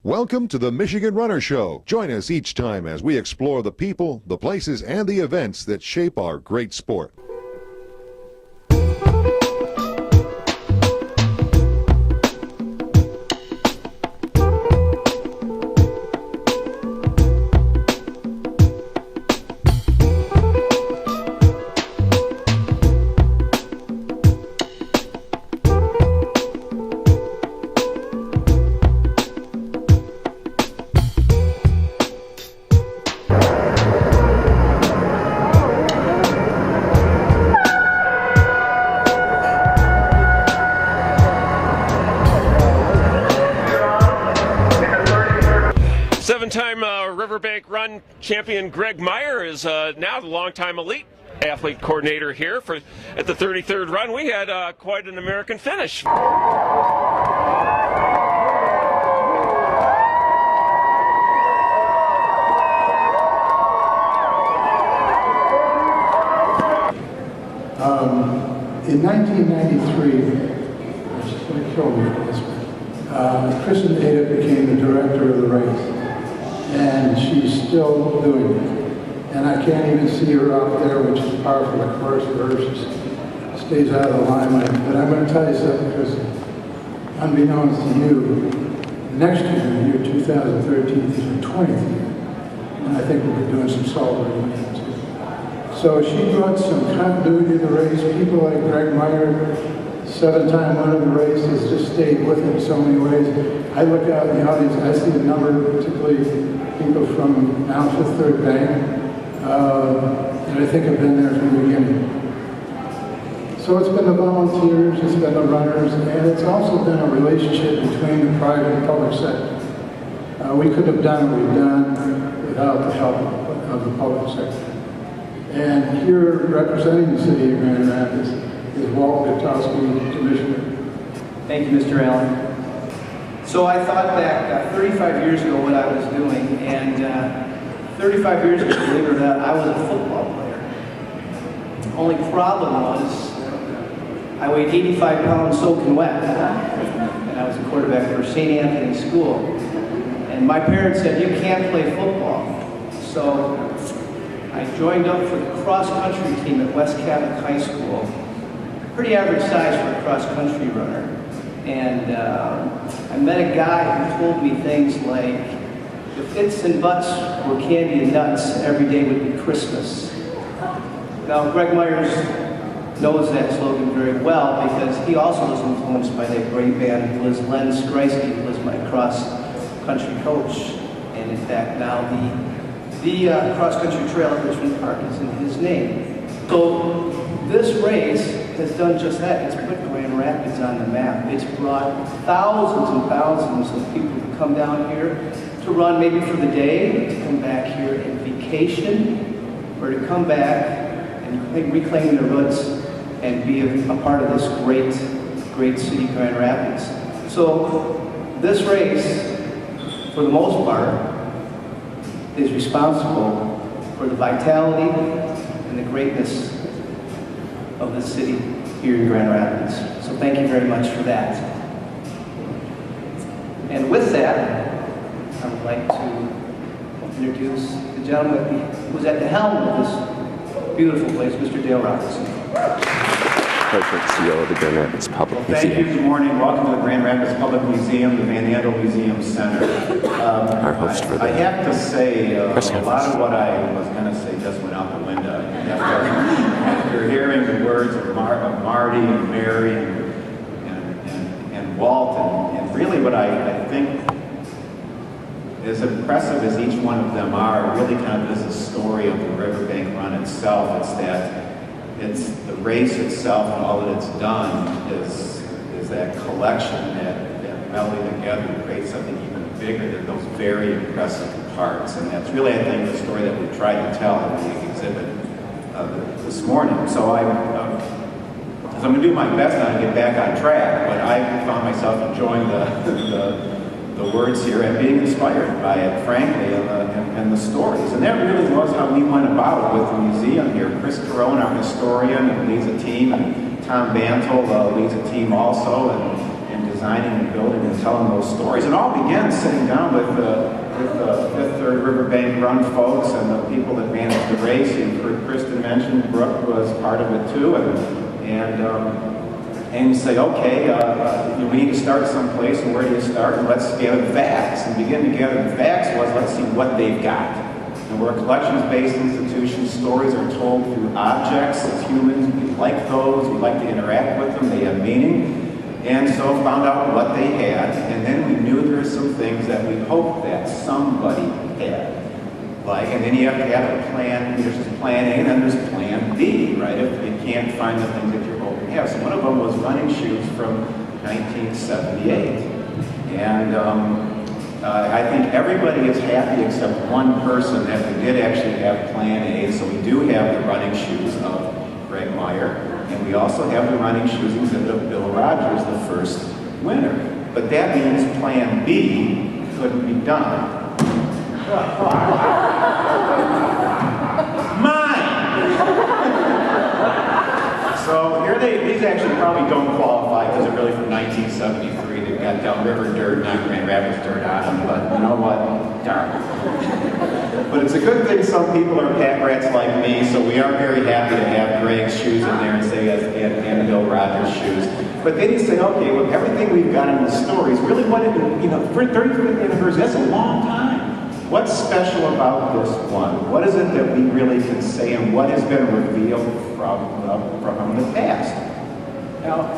Welcome to the Michigan Runner Show. Join us each time as we explore the people, the places, and the events that shape our great sport. Seven-time Riverbank Run champion Greg Meyer is now the longtime elite athlete coordinator here at the 33rd run. We had quite an American finish. In 1993, she's going to kill me for this one. Kristen Ada became the director of the race, and she's still doing it. And I can't even see her out there, which is par for the course for her. She stays out of the limelight. But I'm going to tell you something, because unbeknownst to you, next year, the year 2013, is her 20th year. And I think we'll be doing some celebrating too. So she brought some continuity to the race. People like Greg Meyer, seven-time winner of the race, has just stayed with it in so many ways. I look out in the audience, I see a number, particularly people from now Fifth Third Bank, and I think have been there from the beginning. So it's been the volunteers, it's been the runners, and it's also been a relationship between the private and public sector. We couldn't have done what we've done without the help of the public sector. And here, representing the city of Grand Rapids, is Walt Gutowski, Commissioner. Thank you, Mr. Allen. So I thought back 35 years ago what I was doing, and 35 years ago, believe it or not, I was a football player. Only problem was I weighed 85 pounds soaking wet, and I was a quarterback for St. Anthony's School. And my parents said, you can't play football. So I joined up for the cross-country team at West Catholic High School. Pretty average size for a cross-country runner. And I met a guy who told me things like, if its and buts were candy and nuts, every day would be Christmas. Now, Greg Myers knows that slogan very well because he also was influenced by that great man, Len Streisky, who was my cross-country coach. And in fact, now the cross-country trail at Richmond Park is in his name. So this race has done just that. It's put Grand Rapids on the map. It's brought thousands and thousands of people to come down here to run maybe for the day, to come back here and vacation, or to come back and reclaim their roots and be a part of this great, great city, Grand Rapids. So this race, for the most part, is responsible for the vitality and the greatness of the city here in Grand Rapids. So thank you very much for that. And with that, I would like to introduce the gentleman who's at the helm of this beautiful place, Mr. Dale Robinson. President CEO of the Grand Rapids Public Thank Museum. you. Good morning. Welcome to the Grand Rapids Public Museum, the Van Andel Museum Center. Our host for the I have to say, a press lot conference. of what I was going to say just went out the window. After hearing the words of Marty and Mary and Walt, and really what I think, as impressive as each one of them are, really kind of is the story of the Riverbank Run itself. It's the race itself and all that it's done is that collection that melding together to create something even bigger than those very impressive parts. And that's really, I think, the story that we tried to tell in the exhibit this morning. So I'm going to do my best now to get back on track, but I found myself enjoying the words here and being inspired by it, frankly, and the stories. And that really was how we went about with the museum here. Chris Carone, our historian, and leads a team, and Tom Bantle leads a team also, and designing and building and telling those stories. It all began sitting down with the Fifth Third Riverbank Run folks and the people that managed the race. And Kristen mentioned Brooke was part of it too, and you say, okay, we need to start someplace, and where do you start? And let's gather the facts. And begin to gather the facts was, let's see what they've got. And we're a collections-based institution. Stories are told through objects. As humans, we like those. We like to interact with them. They have meaning. And so found out what they had. And then we knew there were some things that we hoped that somebody had. And then you have to have a plan. There's plan A, and then there's plan B, right? If you can't find the things that you're hoping to have. So one of them was running shoes from 1978. And I think everybody is happy except one person that we did actually have plan A. So we do have the running shoes of Greg Meyer. And we also have the running shoes exhibit of Bill Rogers, the first winner. But that means plan B couldn't be done. Mine! So here these actually probably don't qualify because they're really from 1973. They've got downriver dirt, not Grand Rapids dirt on them, but you know what? Darn. But it's a good thing some people are pack rats like me, so we are very happy to have Greg's shoes in there and say, and Bill Rogers' shoes. But then you say, okay, well, everything we've got in the stories, really what it, for 35th anniversary, that's a long time. What's special about this one? What is it that we really can say, and what has been revealed from the past? Now,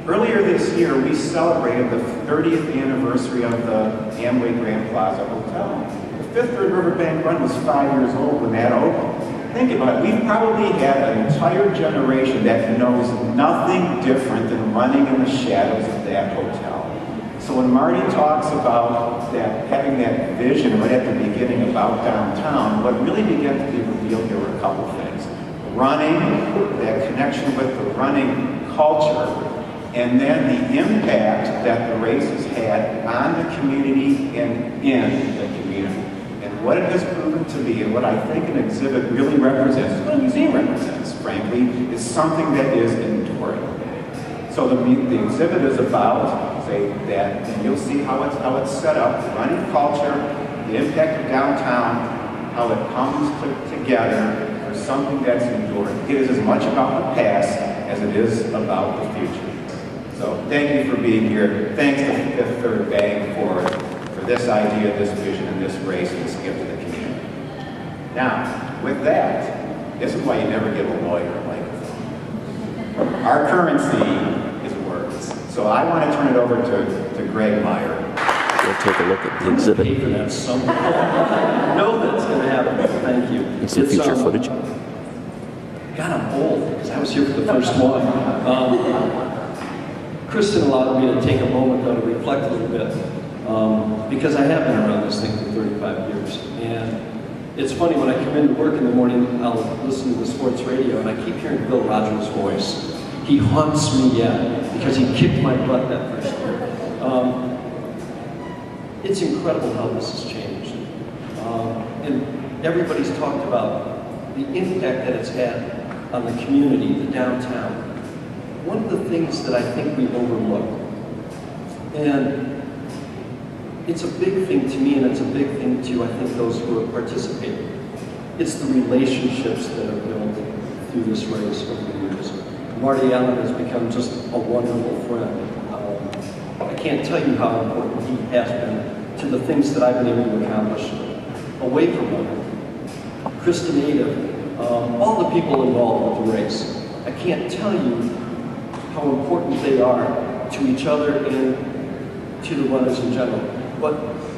earlier this year, we celebrated the 30th anniversary of the Amway Grand Plaza Hotel. The Fifth Third Riverbank Run was 5 years old when that opened. Think about it, we've probably had an entire generation that knows nothing different than running in the shadows of that hotel. So when Marty talks about that, having that vision right at the beginning about downtown, what really began to be revealed here were a couple things. Running, that connection with the running culture, and then the impact that the race has had on the community and in the community. And what it has proven to be, and what I think an exhibit really represents, what a museum represents, frankly, is something that is enduring. So the exhibit is about, say, that, and you'll see how it's set up, the running culture, the impact of downtown, how it comes together for something that's enduring. It is as much about the past as it is about the future. So thank you for being here. Thanks to Fifth Third Bank for this idea, this vision, and this race, and this gift to the community. Now, with that, this is why you never give a lawyer a microphone. Our currency is words. So I want to turn it over to Greg Meyer. We'll take a look at the exhibit. Pay for that someday. No, that's going to happen. Thank you. It's some future footage. God, I'm old because I was here for the first one. Kristen allowed me to take a moment though to reflect a little bit because I have been around this thing for 35 years. And it's funny, when I come into work in the morning, I'll listen to the sports radio and I keep hearing Bill Rogers' voice. He haunts me yet because he kicked my butt that first year. It's incredible how this has changed. And everybody's talked about the impact that it's had on the community, the downtown. One of the things that I think we overlook, and it's a big thing to me and it's a big thing to, I think, those who have participated, it's the relationships that are built through this race over the years. Marty Allen has become just a wonderful friend. I can't tell you how important he has been to the things that I've been able to accomplish away from running. Kristen Ada, all the people involved with the race. I can't tell you how important they are to each other and to the runners in general. But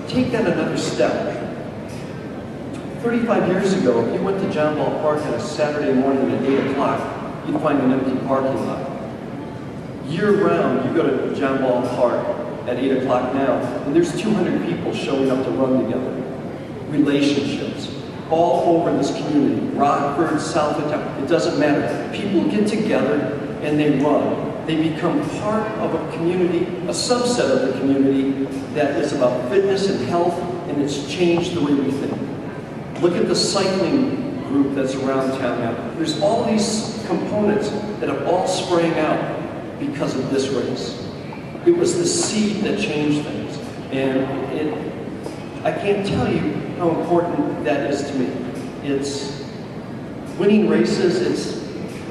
take that another step. 35 years ago, if you went to John Ball Park on a Saturday morning at 8 o'clock, you'd find an empty parking lot. Year-round, you go to John Ball Park at 8 o'clock now, and there's 200 people showing up to run together. Relationships all over this community, Rockford, Southwood, it doesn't matter. People get together and they run. They become part of a community, a subset of the community that is about fitness and health, and it's changed the way we think. Look at the cycling group that's around town now. There's all these components that have all sprang out because of this race. It was the seed that changed things. And I can't tell you how important that is to me. It's winning races,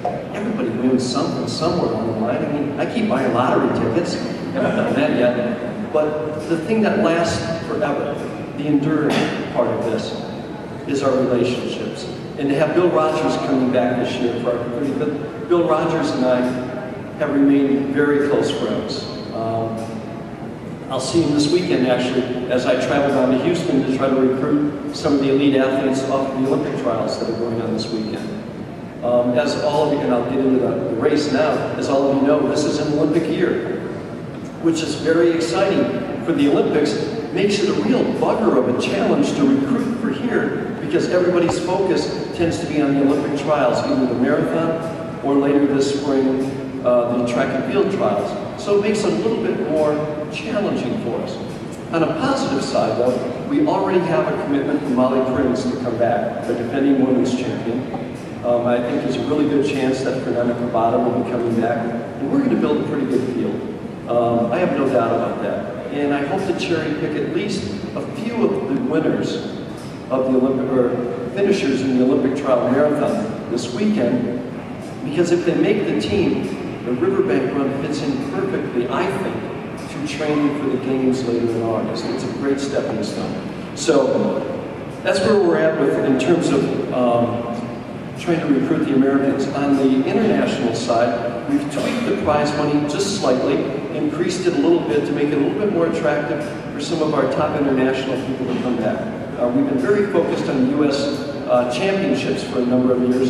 everybody wins something somewhere along the line. I mean, I keep buying lottery tickets, haven't done that yet. But the thing that lasts forever, the enduring part of this, is our relationships. And to have Bill Rogers coming back this year for our 35th, Bill Rogers and I have remained very close friends. I'll see him this weekend, actually, as I travel down to Houston to try to recruit some of the elite athletes off of the Olympic trials that are going on this weekend. As all of you, and I'll get into the race now, as all of you know, this is an Olympic year, which is very exciting for the Olympics. Makes it a real bugger of a challenge to recruit for here, because everybody's focus tends to be on the Olympic trials, either the marathon or later this spring, the track and field trials. So it makes it a little bit more challenging for us. On a positive side, though, we already have a commitment from Molly Prince to come back, the defending women's champion. I think there's a really good chance that Fernanda Cabada will be coming back, and we're going to build a pretty good field. I have no doubt about that. And I hope to cherry pick at least a few of the winners of the Olympic, or finishers in the Olympic trial marathon this weekend, because if they make the team, the Riverbank Run fits in perfectly, I think, to training for the games later in August. It's a great stepping stone. So that's where we're at with, in terms of trying to recruit the Americans. On the international side, we've tweaked the prize money just slightly, increased it a little bit to make it a little bit more attractive for some of our top international people to come back. We've been very focused on the U.S. Championships for a number of years,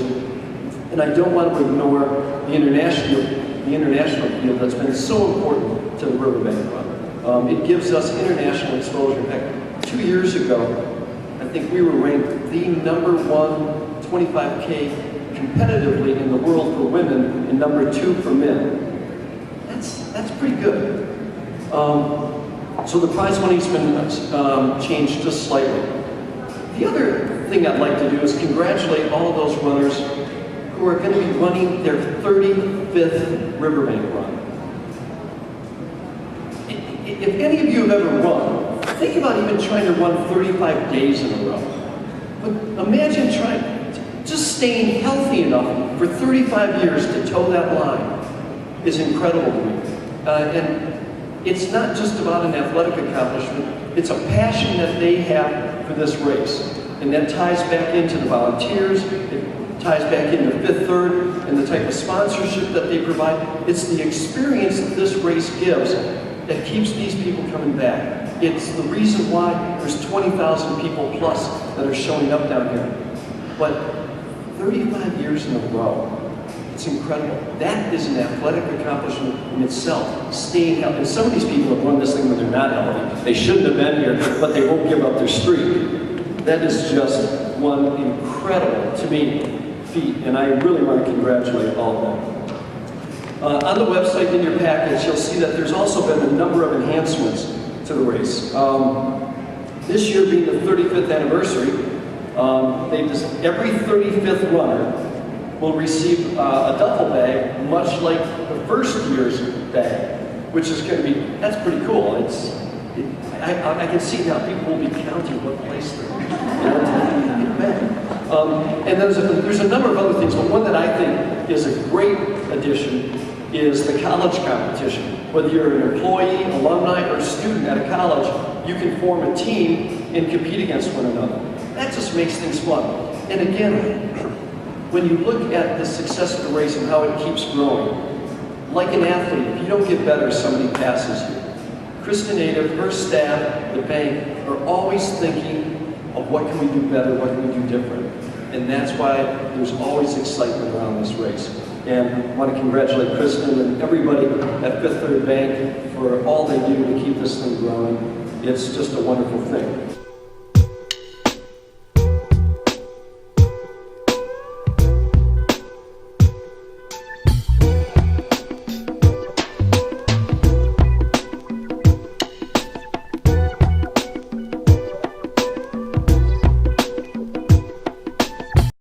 and I don't want to ignore the international field that's been so important to the Riverbank Run. It gives us international exposure. In fact, 2 years ago, I think we were ranked the #1 25K competitively in the world for women and #2 for men. That's pretty good. So the prize money's been changed just slightly. The other thing I'd like to do is congratulate all of those runners who are going to be running their 35th Riverbank Run. If any of you have ever run, think about even trying to run 35 days in a row. But imagine just staying healthy enough for 35 years to toe that line is incredible to me. And it's not just about an athletic accomplishment, it's a passion that they have for this race. And that ties back into the volunteers, it ties back into Fifth Third and the type of sponsorship that they provide. It's the experience that this race gives that keeps these people coming back. It's the reason why there's 20,000 people plus that are showing up down here. But 35 years in a row, it's incredible. That is an athletic accomplishment in itself, staying healthy. And some of these people have run this thing when they're not healthy. They shouldn't have been here, but they won't give up their streak. That is just one incredible, to me, feat, and I really want to congratulate all of them. On the website in your package, you'll see that there's also been a number of enhancements to the race. This year being the 35th anniversary, every 35th runner will receive a duffel bag, much like the first year's bag, which is going to be, that's pretty cool. I can see now people will be counting what place they're in. And there's a number of other things, but one that I think is a great addition is the college competition. Whether you're an employee, alumni, or student at a college, you can form a team and compete against one another. That just makes things fun. And again, when you look at the success of the race and how it keeps growing, like an athlete, if you don't get better, somebody passes you. Kristen Native, her staff, the bank, are always thinking of what can we do better, what can we do different. And that's why there's always excitement around this race. And I want to congratulate Kristen and everybody at Fifth Third Bank for all they do to keep this thing growing. It's just a wonderful thing.